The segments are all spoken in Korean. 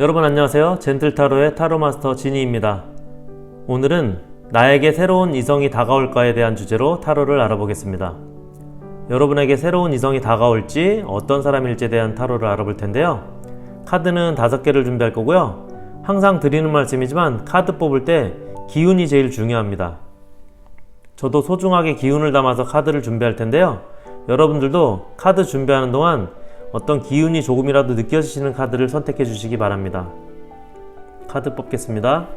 여러분 안녕하세요. 젠틀타로의 타로마스터 지니입니다. 오늘은 나에게 새로운 이성이 다가올까에 대한 주제로 타로를 알아보겠습니다. 여러분에게 새로운 이성이 다가올지 어떤 사람일지에 대한 타로를 알아볼 텐데요. 카드는 5개를 준비할 거고요. 항상 드리는 말씀이지만 카드 뽑을 때 기운이 제일 중요합니다. 저도 소중하게 기운을 담아서 카드를 준비할 텐데요. 여러분들도 카드 준비하는 동안 어떤 기운이 조금이라도 느껴지시는 카드를 선택해 주시기 바랍니다. 카드 뽑겠습니다.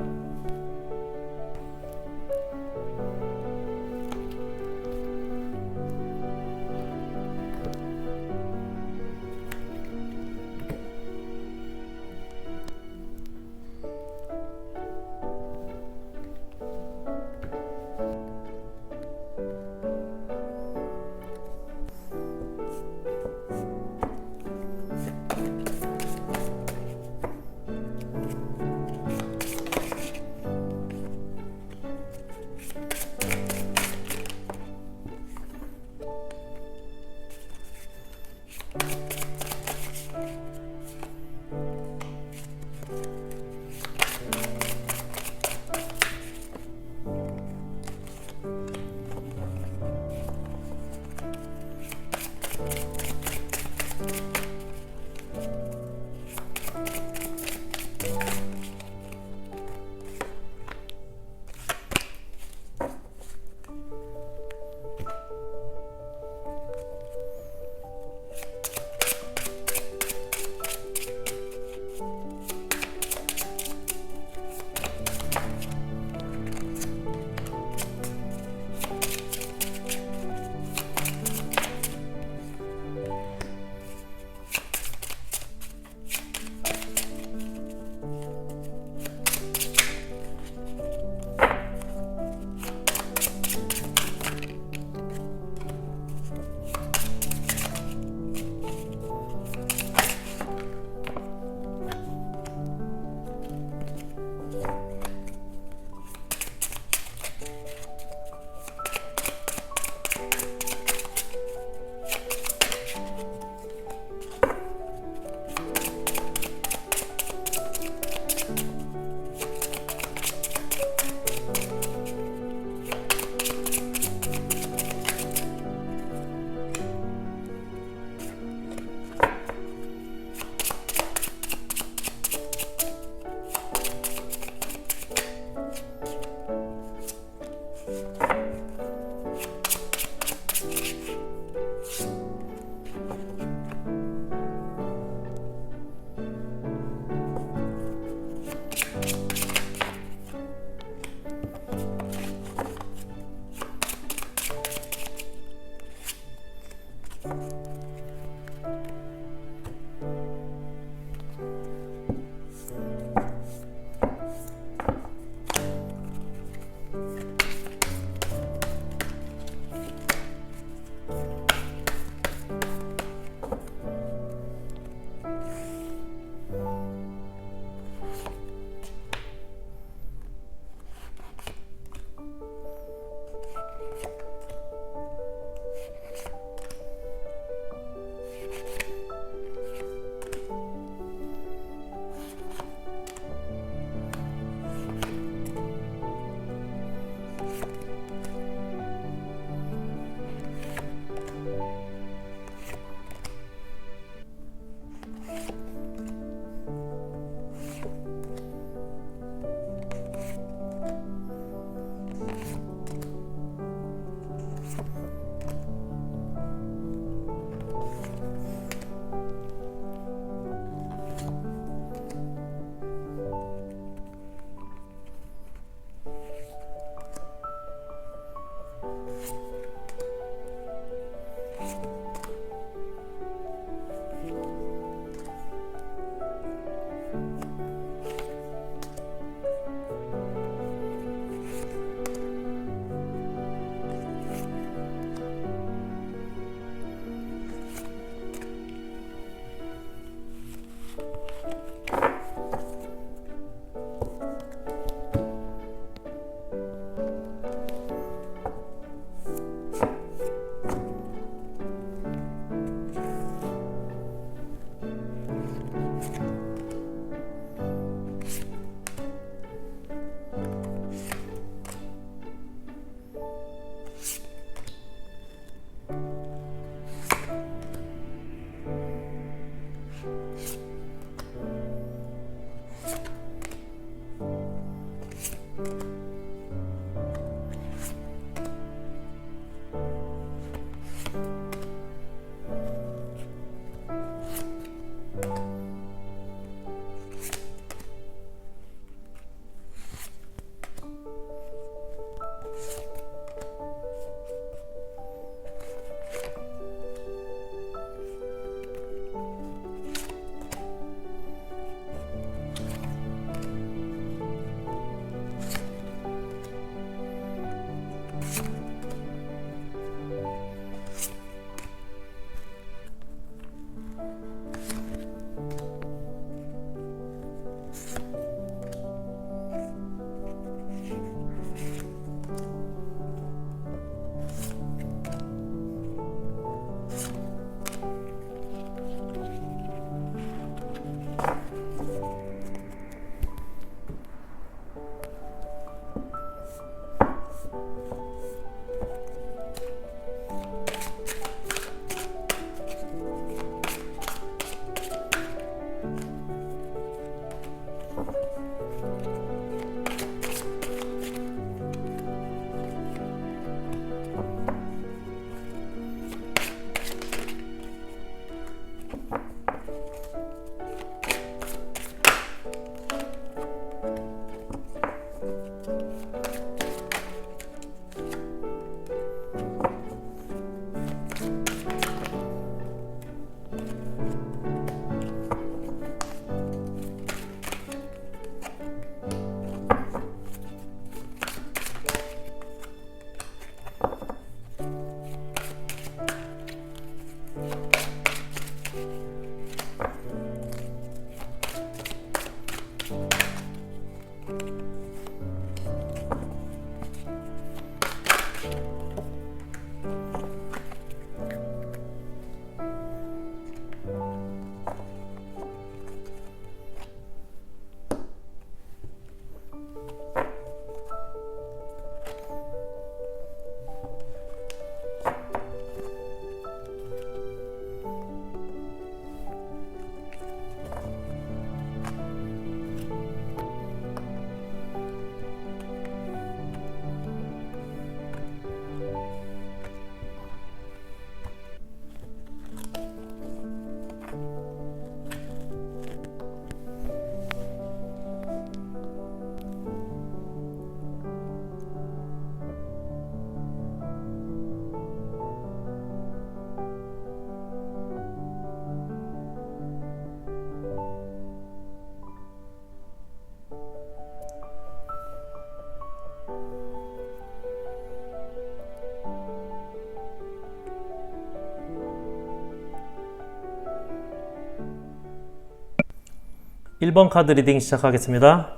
1번 카드 리딩 시작하겠습니다.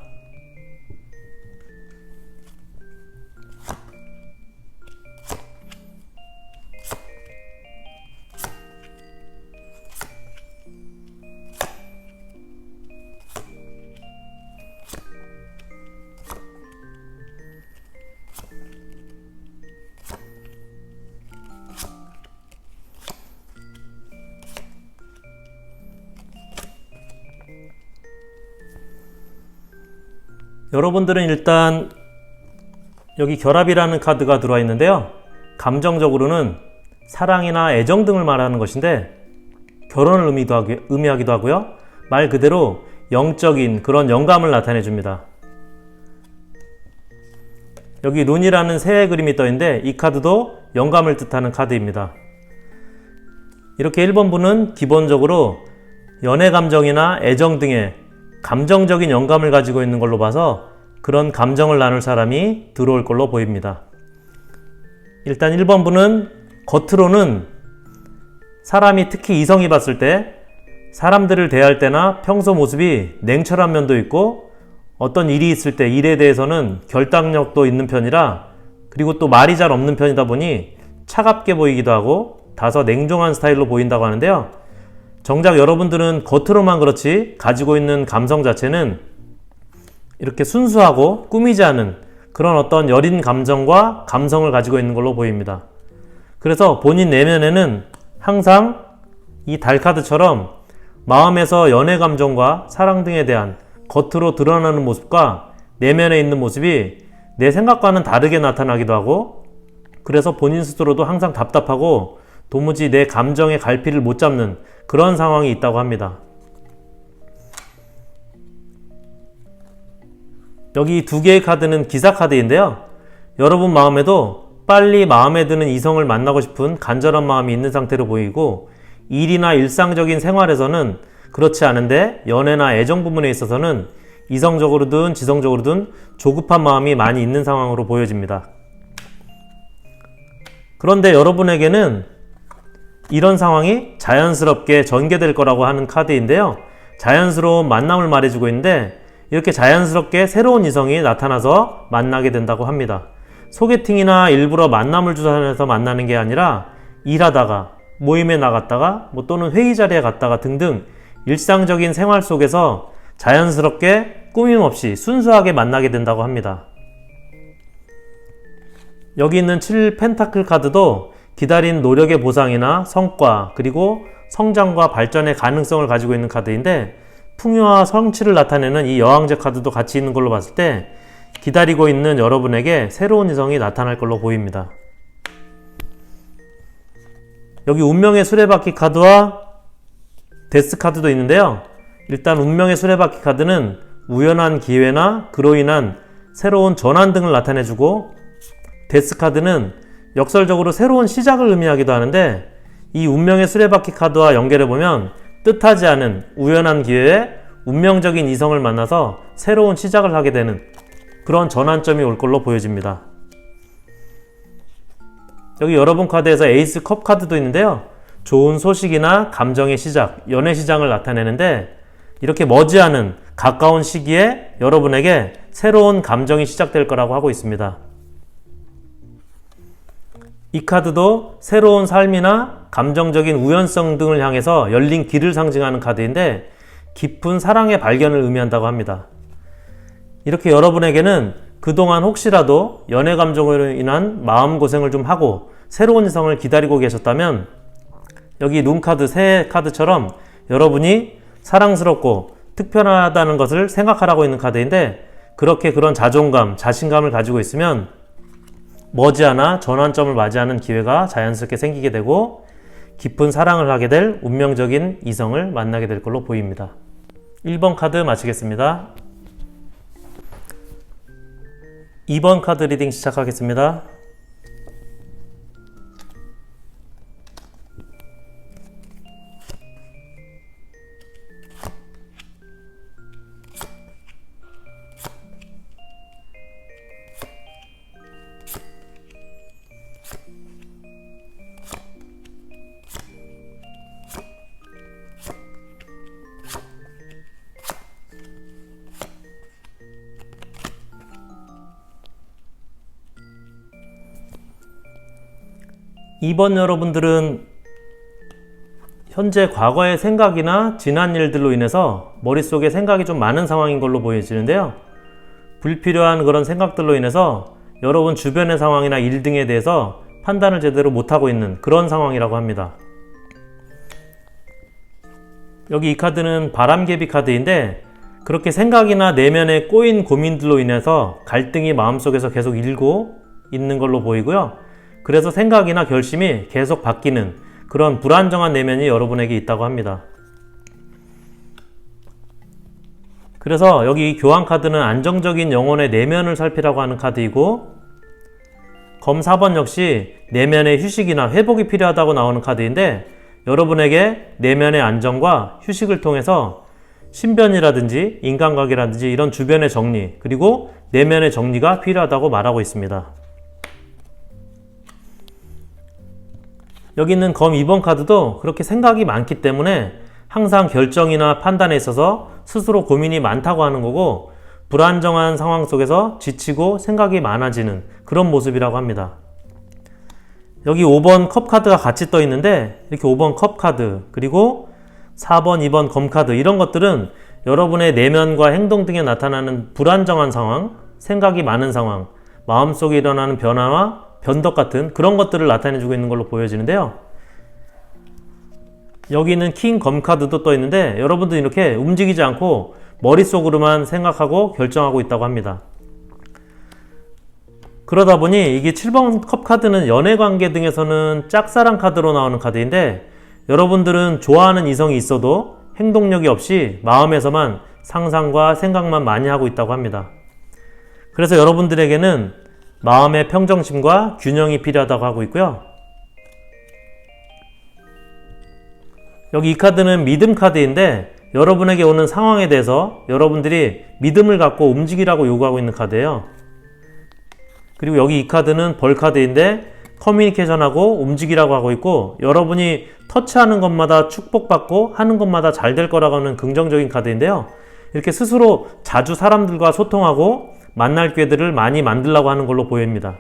여러분들은 일단 여기 결합이라는 카드가 들어와 있는데요. 감정적으로는 사랑이나 애정 등을 말하는 것인데 결혼을 의미하기도 하고요. 말 그대로 영적인 그런 영감을 나타내 줍니다. 여기 룬이라는 새의 그림이 떠 있는데 이 카드도 영감을 뜻하는 카드입니다. 이렇게 1번 분은 기본적으로 연애 감정이나 애정 등의 감정적인 영감을 가지고 있는 걸로 봐서 그런 감정을 나눌 사람이 들어올 걸로 보입니다. 일단 1번 분은 겉으로는 사람이 특히 이성이 봤을 때 사람들을 대할 때나 평소 모습이 냉철한 면도 있고 어떤 일이 있을 때 일에 대해서는 결단력도 있는 편이라 그리고 또 말이 잘 없는 편이다 보니 차갑게 보이기도 하고 다소 냉정한 스타일로 보인다고 하는데요. 정작 여러분들은 겉으로만 그렇지 가지고 있는 감성 자체는 이렇게 순수하고 꾸미지 않은 그런 어떤 여린 감정과 감성을 가지고 있는 걸로 보입니다. 그래서 본인 내면에는 항상 이 달카드처럼 마음에서 연애 감정과 사랑 등에 대한 겉으로 드러나는 모습과 내면에 있는 모습이 내 생각과는 다르게 나타나기도 하고 그래서 본인 스스로도 항상 답답하고 도무지 내 감정의 갈피를 못 잡는 그런 상황이 있다고 합니다. 여기 두 개의 카드는 기사 카드인데요. 여러분 마음에도 빨리 마음에 드는 이성을 만나고 싶은 간절한 마음이 있는 상태로 보이고 일이나 일상적인 생활에서는 그렇지 않은데 연애나 애정 부분에 있어서는 이성적으로든 지성적으로든 조급한 마음이 많이 있는 상황으로 보여집니다. 그런데 여러분에게는 이런 상황이 자연스럽게 전개될 거라고 하는 카드인데요. 자연스러운 만남을 말해주고 있는데 이렇게 자연스럽게 새로운 이성이 나타나서 만나게 된다고 합니다. 소개팅이나 일부러 만남을 주선해서 만나는 게 아니라 일하다가 모임에 나갔다가 또는 회의 자리에 갔다가 등등 일상적인 생활 속에서 자연스럽게 꾸밈 없이 순수하게 만나게 된다고 합니다. 여기 있는 7 펜타클 카드도 기다린 노력의 보상이나 성과 그리고 성장과 발전의 가능성을 가지고 있는 카드인데 풍요와 성취를 나타내는 이 여왕제 카드도 같이 있는 걸로 봤을 때 기다리고 있는 여러분에게 새로운 이성이 나타날 걸로 보입니다. 여기 운명의 수레바퀴 카드와 데스 카드도 있는데요. 일단 운명의 수레바퀴 카드는 우연한 기회나 그로 인한 새로운 전환 등을 나타내주고 데스 카드는 역설적으로 새로운 시작을 의미하기도 하는데 이 운명의 수레바퀴 카드와 연결해보면 뜻하지 않은 우연한 기회에 운명적인 이성을 만나서 새로운 시작을 하게 되는 그런 전환점이 올 걸로 보여집니다. 여기 여러분 카드에서 에이스 컵 카드도 있는데요. 좋은 소식이나 감정의 시작, 연애 시작을 나타내는데 이렇게 머지않은 가까운 시기에 여러분에게 새로운 감정이 시작될 거라고 하고 있습니다. 이 카드도 새로운 삶이나 감정적인 우연성 등을 향해서 열린 길을 상징하는 카드인데 깊은 사랑의 발견을 의미한다고 합니다. 이렇게 여러분에게는 그동안 혹시라도 연애 감정으로 인한 마음고생을 좀 하고 새로운 이성을 기다리고 계셨다면 여기 룬 카드, 새 카드처럼 여러분이 사랑스럽고 특별하다는 것을 생각하라고 있는 카드인데 그렇게 그런 자존감, 자신감을 가지고 있으면 머지않아 전환점을 맞이하는 기회가 자연스럽게 생기게 되고 깊은 사랑을 하게 될 운명적인 이성을 만나게 될 걸로 보입니다. 1번 카드 마치겠습니다. 2번 카드 리딩 시작하겠습니다. 2번 여러분들은 현재 과거의 생각이나 지난 일들로 인해서 머릿속에 생각이 좀 많은 상황인 걸로 보여지는데요. 불필요한 그런 생각들로 인해서 여러분 주변의 상황이나 일 등에 대해서 판단을 제대로 못하고 있는 그런 상황이라고 합니다. 여기 이 카드는 바람개비 카드인데 그렇게 생각이나 내면에 꼬인 고민들로 인해서 갈등이 마음속에서 계속 일고 있는 걸로 보이고요. 그래서 생각이나 결심이 계속 바뀌는 그런 불안정한 내면이 여러분에게 있다고 합니다. 그래서 여기 이 교환 카드는 안정적인 영혼의 내면을 살피라고 하는 카드이고, 검 4번 역시 내면의 휴식이나 회복이 필요하다고 나오는 카드인데, 여러분에게 내면의 안정과 휴식을 통해서 신변이라든지 인간관계라든지 이런 주변의 정리, 그리고 내면의 정리가 필요하다고 말하고 있습니다. 여기 있는 검 2번 카드도 그렇게 생각이 많기 때문에 항상 결정이나 판단에 있어서 스스로 고민이 많다고 하는 거고, 불안정한 상황 속에서 지치고 생각이 많아지는 그런 모습이라고 합니다. 여기 5번 컵 카드가 같이 떠 있는데, 이렇게 5번 컵 카드, 그리고 4번, 2번 검 카드, 이런 것들은 여러분의 내면과 행동 등에 나타나는 불안정한 상황, 생각이 많은 상황, 마음속에 일어나는 변화와 변덕 같은 그런 것들을 나타내주고 있는 걸로 보여지는데요. 여기 있는 킹 검 카드도 떠 있는데, 여러분들 이렇게 움직이지 않고 머릿속으로만 생각하고 결정하고 있다고 합니다. 그러다 보니 이게 7번 컵 카드는 연애관계 등에서는 짝사랑 카드로 나오는 카드인데, 여러분들은 좋아하는 이성이 있어도 행동력이 없이 마음에서만 상상과 생각만 많이 하고 있다고 합니다. 그래서 여러분들에게는 마음의 평정심과 균형이 필요하다고 하고 있고요. 여기 이 카드는 믿음 카드인데, 여러분에게 오는 상황에 대해서 여러분들이 믿음을 갖고 움직이라고 요구하고 있는 카드예요. 그리고 여기 이 카드는 벌 카드인데, 커뮤니케이션하고 움직이라고 하고 있고, 여러분이 터치하는 것마다 축복받고 하는 것마다 잘 될 거라고 하는 긍정적인 카드인데요. 이렇게 스스로 자주 사람들과 소통하고 만날 기회들을 많이 만들려고 하는 걸로 보입니다.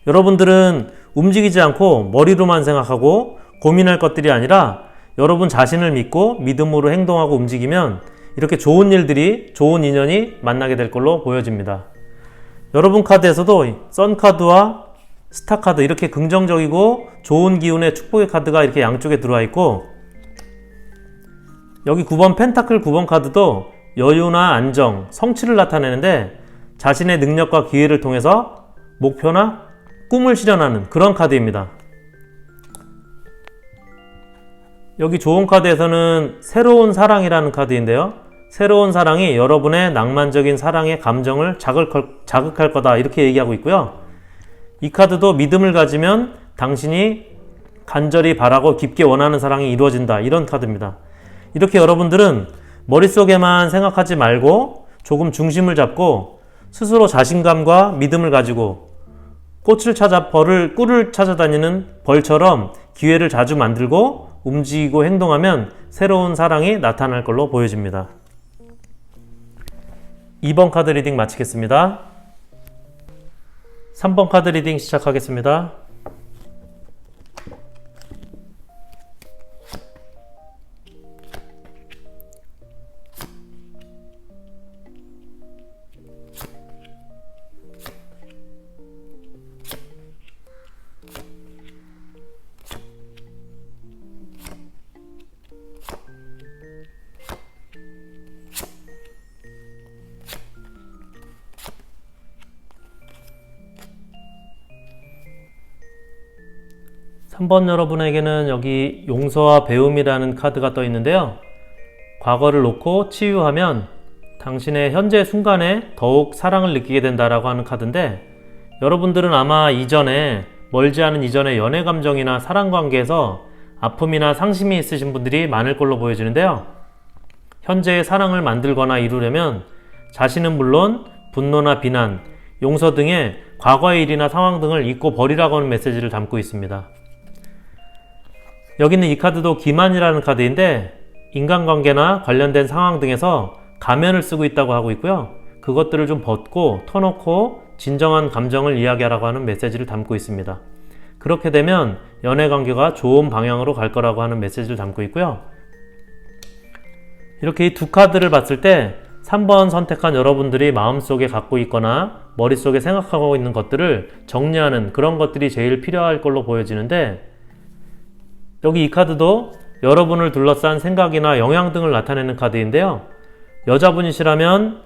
여러분들은 움직이지 않고 머리로만 생각하고 고민할 것들이 아니라 여러분 자신을 믿고 믿음으로 행동하고 움직이면 이렇게 좋은 일들이, 좋은 인연이 만나게 될 걸로 보여집니다. 여러분 카드에서도 선 카드와 스타 카드, 이렇게 긍정적이고 좋은 기운의 축복의 카드가 이렇게 양쪽에 들어와 있고, 여기 9번 펜타클 9번 카드도 여유나 안정, 성취를 나타내는데 자신의 능력과 기회를 통해서 목표나 꿈을 실현하는 그런 카드입니다. 여기 좋은 카드에서는 새로운 사랑이라는 카드인데요. 새로운 사랑이 여러분의 낭만적인 사랑의 감정을 자극할 거다, 이렇게 얘기하고 있고요. 이 카드도 믿음을 가지면 당신이 간절히 바라고 깊게 원하는 사랑이 이루어진다, 이런 카드입니다. 이렇게 여러분들은 머릿속에만 생각하지 말고 조금 중심을 잡고 스스로 자신감과 믿음을 가지고 꿀을 찾아다니는 벌처럼 기회를 자주 만들고 움직이고 행동하면 새로운 사랑이 나타날 걸로 보여집니다. 2번 카드 리딩 마치겠습니다. 3번 카드 리딩 시작하겠습니다. 3번 여러분에게는 여기 용서와 배움이라는 카드가 떠 있는데요. 과거를 놓고 치유하면 당신의 현재 순간에 더욱 사랑을 느끼게 된다라고 하는 카드인데, 여러분들은 아마 이전에, 멀지 않은 이전의 연애 감정이나 사랑 관계에서 아픔이나 상심이 있으신 분들이 많을 걸로 보여지는데요. 현재의 사랑을 만들거나 이루려면 자신은 물론 분노나 비난, 용서 등의 과거의 일이나 상황 등을 잊고 버리라고 하는 메시지를 담고 있습니다. 여기는 이 카드도 기만이라는 카드인데, 인간관계나 관련된 상황 등에서 가면을 쓰고 있다고 하고 있고요. 그것들을 좀 벗고 터놓고 진정한 감정을 이야기하라고 하는 메시지를 담고 있습니다. 그렇게 되면 연애 관계가 좋은 방향으로 갈 거라고 하는 메시지를 담고 있고요. 이렇게 이 두 카드를 봤을 때 3번 선택한 여러분들이 마음속에 갖고 있거나 머릿속에 생각하고 있는 것들을 정리하는 그런 것들이 제일 필요할 걸로 보여지는데, 여기 이 카드도 여러분을 둘러싼 생각이나 영향 등을 나타내는 카드인데요. 여자분이시라면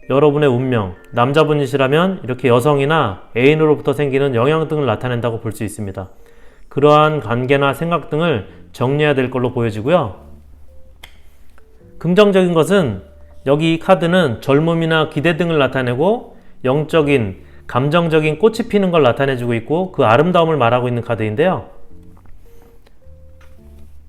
여러분의 운명, 남자분이시라면 이렇게 여성이나 애인으로부터 생기는 영향 등을 나타낸다고 볼 수 있습니다. 그러한 관계나 생각 등을 정리해야 될 걸로 보여지고요. 긍정적인 것은 여기 이 카드는 젊음이나 기대 등을 나타내고 영적인, 감정적인 꽃이 피는 걸 나타내주고 있고 그 아름다움을 말하고 있는 카드인데요.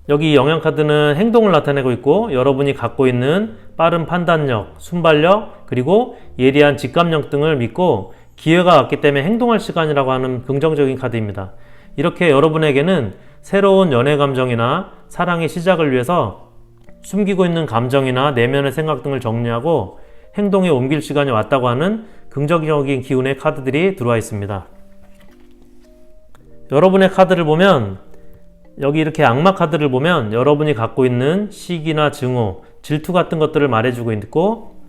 여기 영향 카드는 행동을 나타내고 있고 여러분이 갖고 있는 빠른 판단력, 순발력, 그리고 예리한 직감력 등을 믿고 기회가 왔기 때문에 행동할 시간이라고 하는 긍정적인 카드입니다. 이렇게 여러분에게는 새로운 연애 감정이나 사랑의 시작을 위해서 숨기고 있는 감정이나 내면의 생각 등을 정리하고 행동에 옮길 시간이 왔다고 하는 긍정적인 기운의 카드들이 들어와 있습니다. 여러분의 카드를 보면, 여기 이렇게 악마 카드를 보면 여러분이 갖고 있는 시기나 증오, 질투 같은 것들을 말해주고 있고,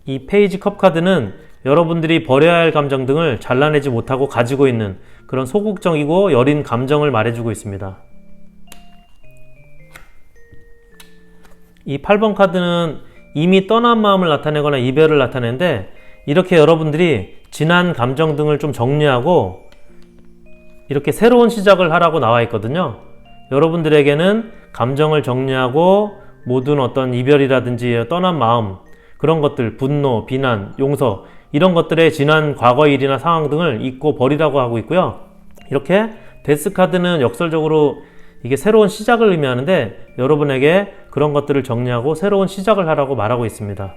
이 페이지 컵 카드는 여러분들이 버려야 할 감정 등을 잘라내지 못하고 가지고 있는 그런 소극적이고 여린 감정을 말해주고 있습니다. 이 8번 카드는 이미 떠난 마음을 나타내거나 이별을 나타내는데, 이렇게 여러분들이 지난 감정 등을 좀 정리하고 이렇게 새로운 시작을 하라고 나와 있거든요. 여러분들에게는 감정을 정리하고 모든 어떤 이별이라든지 떠난 마음, 그런 것들, 분노, 비난, 용서, 이런 것들의 지난 과거 일이나 상황 등을 잊고 버리라고 하고 있고요. 이렇게 데스 카드는 역설적으로 이게 새로운 시작을 의미하는데 여러분에게 그런 것들을 정리하고 새로운 시작을 하라고 말하고 있습니다.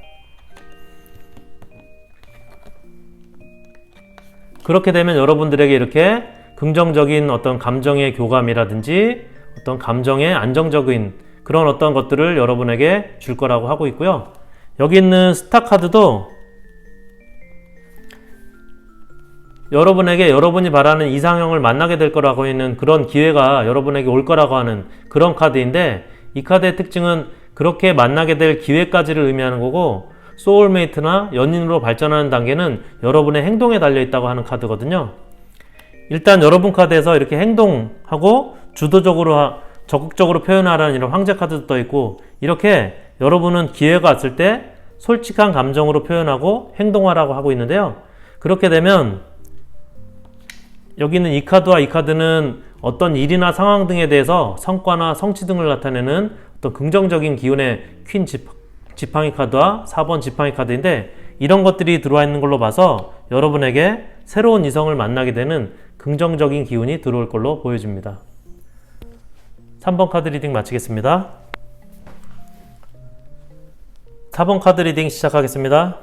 그렇게 되면 여러분들에게 이렇게 긍정적인 어떤 감정의 교감이라든지 어떤 감정의 안정적인 그런 어떤 것들을 여러분에게 줄 거라고 하고 있고요. 여기 있는 스타 카드도 여러분에게 여러분이 바라는 이상형을 만나게 될 거라고 있는 그런 기회가 여러분에게 올 거라고 하는 그런 카드인데, 이 카드의 특징은 그렇게 만나게 될 기회까지를 의미하는 거고, 소울메이트나 연인으로 발전하는 단계는 여러분의 행동에 달려 있다고 하는 카드거든요. 일단 여러분 카드에서 이렇게 행동하고 주도적으로 적극적으로 표현하라는 이런 황제 카드도 떠 있고, 이렇게 여러분은 기회가 왔을 때 솔직한 감정으로 표현하고 행동하라고 하고 있는데요. 그렇게 되면 여기 있는 이 카드와 이 카드는 어떤 일이나 상황 등에 대해서 성과나 성취 등을 나타내는 어떤 긍정적인 기운의 퀸 지팡이 카드와 4번 지팡이 카드인데, 이런 것들이 들어와 있는 걸로 봐서 여러분에게 새로운 이성을 만나게 되는 긍정적인 기운이 들어올 걸로 보여집니다. 3번 카드 리딩 마치겠습니다. 4번 카드 리딩 시작하겠습니다.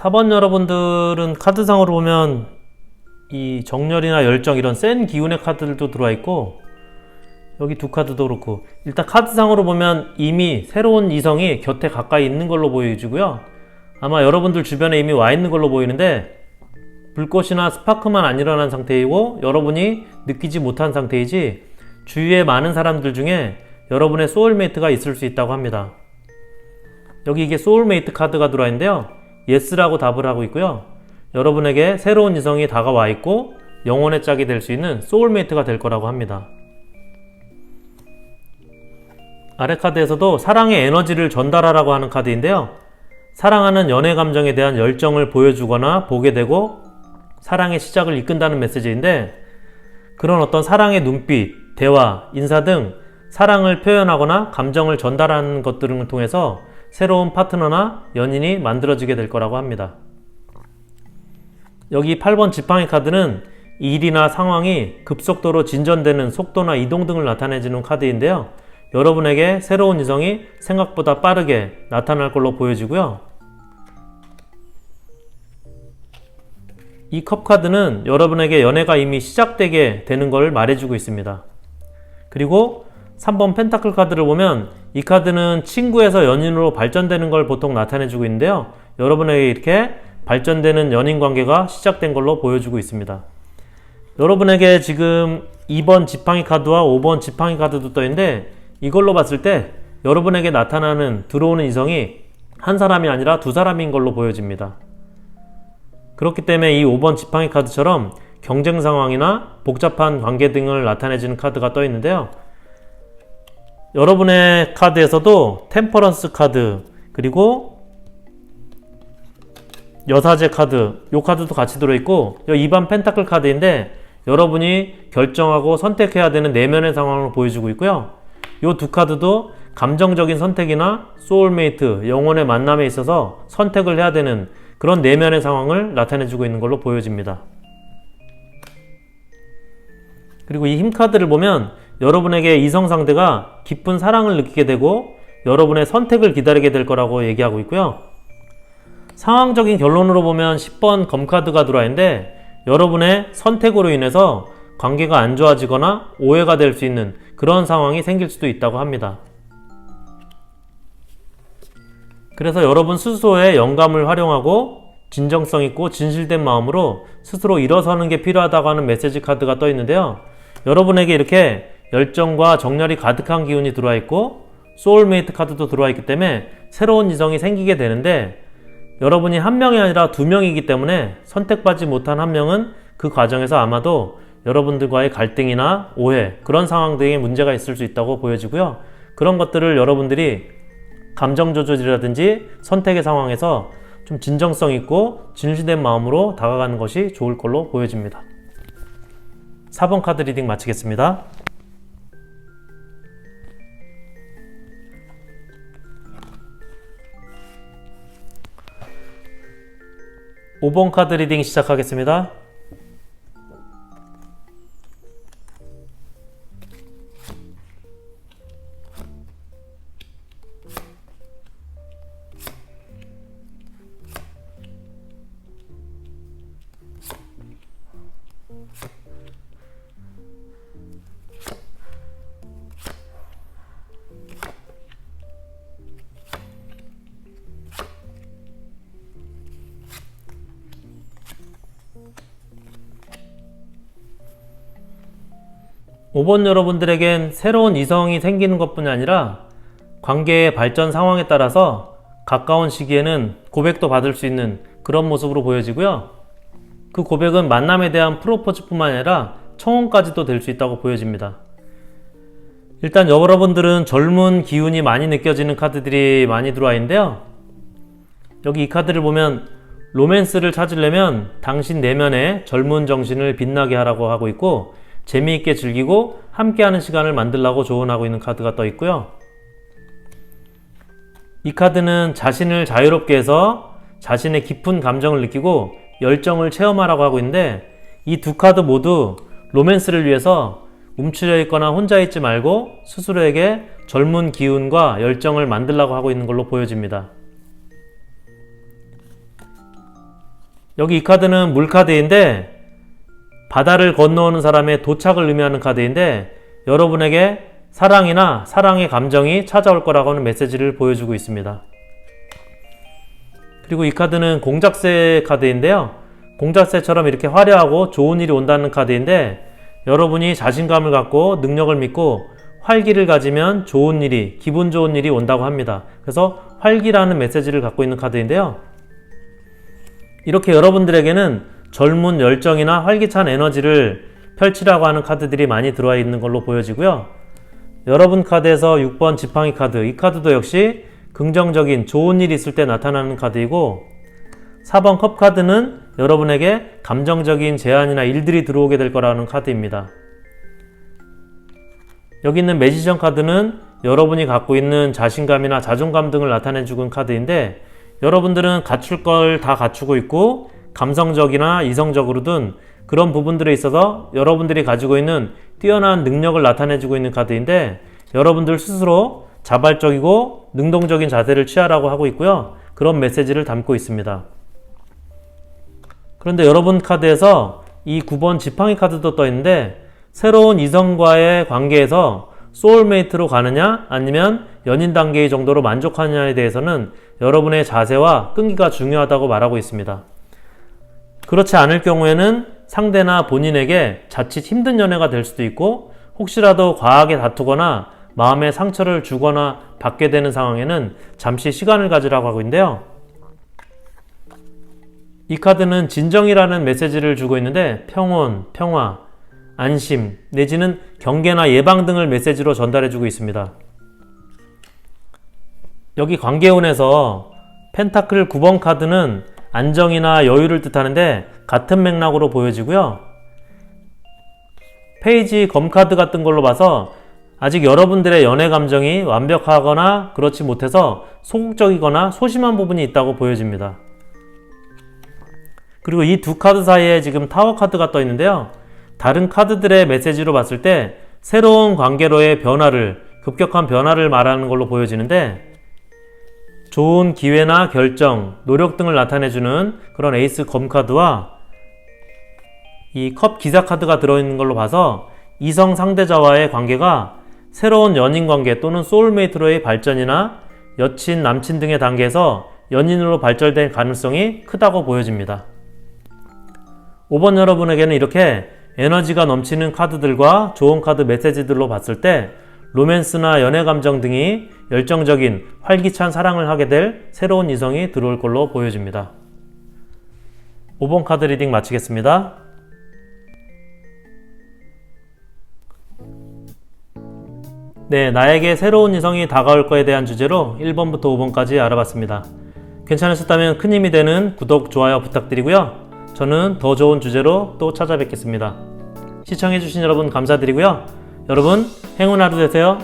4번 여러분들은 카드상으로 보면 이 정열이나 열정, 이런 센 기운의 카드들도 들어와 있고, 여기 두 카드도 그렇고, 일단 카드상으로 보면 이미 새로운 이성이 곁에 가까이 있는 걸로 보여지고요. 아마 여러분들 주변에 이미 와 있는 걸로 보이는데, 불꽃이나 스파크만 안 일어난 상태이고 여러분이 느끼지 못한 상태이지, 주위에 많은 사람들 중에 여러분의 소울메이트가 있을 수 있다고 합니다. 여기 이게 소울메이트 카드가 들어와 있는데요, 예스라고 답을 하고 있고요. 여러분에게 새로운 이성이 다가와 있고 영혼의 짝이 될 수 있는 소울메이트가 될 거라고 합니다. 아래 카드에서도 사랑의 에너지를 전달하라고 하는 카드인데요, 사랑하는 연애 감정에 대한 열정을 보여주거나 보게 되고 사랑의 시작을 이끈다는 메시지인데, 그런 어떤 사랑의 눈빛, 대화, 인사 등 사랑을 표현하거나 감정을 전달하는 것들을 통해서 새로운 파트너나 연인이 만들어지게 될 거라고 합니다. 여기 8번 지팡이 카드는 일이나 상황이 급속도로 진전되는 속도나 이동 등을 나타내주는 카드인데요. 여러분에게 새로운 이성이 생각보다 빠르게 나타날 걸로 보여지고요. 이 컵 카드는 여러분에게 연애가 이미 시작되게 되는 걸 말해주고 있습니다. 그리고 3번 펜타클 카드를 보면 이 카드는 친구에서 연인으로 발전되는 걸 보통 나타내주고 있는데요. 여러분에게 이렇게 발전되는 연인 관계가 시작된 걸로 보여주고 있습니다. 여러분에게 지금 2번 지팡이 카드와 5번 지팡이 카드도 떠있는데 이걸로 봤을 때 여러분에게 나타나는 들어오는 이성이 한 사람이 아니라 두 사람인 걸로 보여집니다. 그렇기 때문에 이 5번 지팡이 카드처럼 경쟁 상황이나 복잡한 관계 등을 나타내주는 카드가 떠 있는데요. 여러분의 카드에서도 템퍼런스 카드 그리고 여사제 카드 이 카드도 같이 들어있고 2번 펜타클 카드인데 여러분이 결정하고 선택해야 되는 내면의 상황을 보여주고 있고요. 이 두 카드도 감정적인 선택이나 소울메이트, 영혼의 만남에 있어서 선택을 해야 되는 그런 내면의 상황을 나타내주고 있는 걸로 보여집니다. 그리고 이 힘 카드를 보면 여러분에게 이성 상대가 깊은 사랑을 느끼게 되고 여러분의 선택을 기다리게 될 거라고 얘기하고 있고요. 상황적인 결론으로 보면 10번 검 카드가 들어와 있는데 여러분의 선택으로 인해서 관계가 안 좋아지거나 오해가 될 수 있는 그런 상황이 생길 수도 있다고 합니다. 그래서 여러분 스스로의 영감을 활용하고 진정성 있고 진실된 마음으로 스스로 일어서는 게 필요하다고 하는 메시지 카드가 떠 있는데요. 여러분에게 이렇게 열정과 정열이 가득한 기운이 들어와 있고 소울메이트 카드도 들어와 있기 때문에 새로운 이성이 생기게 되는데 여러분이 한 명이 아니라 두 명이기 때문에 선택받지 못한 한 명은 그 과정에서 아마도 여러분들과의 갈등이나 오해 그런 상황 등의 문제가 있을 수 있다고 보여지고요. 그런 것들을 여러분들이 감정 조절이라든지 선택의 상황에서 좀 진정성 있고 진실된 마음으로 다가가는 것이 좋을 걸로 보여집니다. 4번 카드 리딩 마치겠습니다. (5번) 카드 리딩 시작하겠습니다. (5번) 여러분들에겐 새로운 이성이 생기는 것뿐이 아니라 관계의 발전 상황에 따라서 가까운 시기에는 고백도 받을 수 있는 그런 모습으로 보여지고요. 그 고백은 만남에 대한 프로포즈뿐만 아니라 청혼까지도 될 수 있다고 보여집니다. 일단 여러분들은 젊은 기운이 많이 느껴지는 카드들이 많이 들어와 있는데요. 여기 이 카드를 보면 로맨스를 찾으려면 당신 내면의 젊은 정신을 빛나게 하라고 하고 있고 재미있게 즐기고 함께하는 시간을 만들라고 조언하고 있는 카드가 떠 있고요. 이 카드는 자신을 자유롭게 해서 자신의 깊은 감정을 느끼고 열정을 체험하라고 하고 있는데 이 두 카드 모두 로맨스를 위해서 움츠려 있거나 혼자 있지 말고 스스로에게 젊은 기운과 열정을 만들라고 하고 있는 걸로 보여집니다. 여기 이 카드는 물카드인데 바다를 건너오는 사람의 도착을 의미하는 카드인데 여러분에게 사랑이나 사랑의 감정이 찾아올 거라고 하는 메시지를 보여주고 있습니다. 그리고 이 카드는 공작새 카드인데요. 공작새처럼 이렇게 화려하고 좋은 일이 온다는 카드인데 여러분이 자신감을 갖고 능력을 믿고 활기를 가지면 좋은 일이, 기분 좋은 일이 온다고 합니다. 그래서 활기라는 메시지를 갖고 있는 카드인데요. 이렇게 여러분들에게는 젊은 열정이나 활기찬 에너지를 펼치라고 하는 카드들이 많이 들어와 있는 걸로 보여지고요. 여러분 카드에서 6번 지팡이 카드, 이 카드도 역시 긍정적인 좋은 일이 있을 때 나타나는 카드이고 4번 컵 카드는 여러분에게 감정적인 제안이나 일들이 들어오게 될 거라는 카드입니다. 여기 있는 매지션 카드는 여러분이 갖고 있는 자신감이나 자존감 등을 나타내 주는 카드인데 여러분들은 갖출 걸 다 갖추고 있고 감성적이나 이성적으로든 그런 부분들에 있어서 여러분들이 가지고 있는 뛰어난 능력을 나타내주고 있는 카드인데, 여러분들 스스로 자발적이고 능동적인 자세를 취하라고 하고 있고요. 그런 메시지를 담고 있습니다. 그런데 여러분 카드에서 이 9번 지팡이 카드도 떠 있는데, 새로운 이성과의 관계에서 소울메이트로 가느냐 아니면 연인 단계의 정도로 만족하느냐에 대해서는 여러분의 자세와 끈기가 중요하다고 말하고 있습니다. 그렇지 않을 경우에는 상대나 본인에게 자칫 힘든 연애가 될 수도 있고, 혹시라도 과하게 다투거나 마음에 상처를 주거나 받게 되는 상황에는 잠시 시간을 가지라고 하고 있는데요. 이 카드는 진정이라는 메시지를 주고 있는데, 평온, 평화, 안심 내지는 경계나 예방 등을 메시지로 전달해주고 있습니다. 여기 관계운에서 펜타클 9번 카드는 안정이나 여유를 뜻하는데 같은 맥락으로 보여지고요. 페이지 검 카드 같은 걸로 봐서 아직 여러분들의 연애 감정이 완벽하거나 그렇지 못해서 소극적이거나 소심한 부분이 있다고 보여집니다. 그리고 이 두 카드 사이에 지금 타워 카드가 떠 있는데요. 다른 카드들의 메시지로 봤을 때 새로운 관계로의 변화를, 급격한 변화를 말하는 걸로 보여지는데, 좋은 기회나 결정, 노력 등을 나타내주는 그런 에이스 검 카드와 이 컵 기사 카드가 들어있는 걸로 봐서 이성 상대자와의 관계가 새로운 연인 관계 또는 소울메이트로의 발전이나 여친, 남친 등의 단계에서 연인으로 발전될 가능성이 크다고 보여집니다. 5번 여러분에게는 이렇게 에너지가 넘치는 카드들과 좋은 카드 메시지들로 봤을 때 로맨스나 연애 감정 등이 열정적인 활기찬 사랑을 하게 될 새로운 이성이 들어올 걸로 보여집니다. 5번 카드 리딩 마치겠습니다. 네, 나에게 새로운 이성이 다가올 거에 대한 주제로 1번부터 5번까지 알아봤습니다. 괜찮으셨다면 큰 힘이 되는 구독, 좋아요 부탁드리고요. 저는 더 좋은 주제로 또 찾아뵙겠습니다. 시청해주신 여러분 감사드리고요. 여러분 행운 하루 되세요.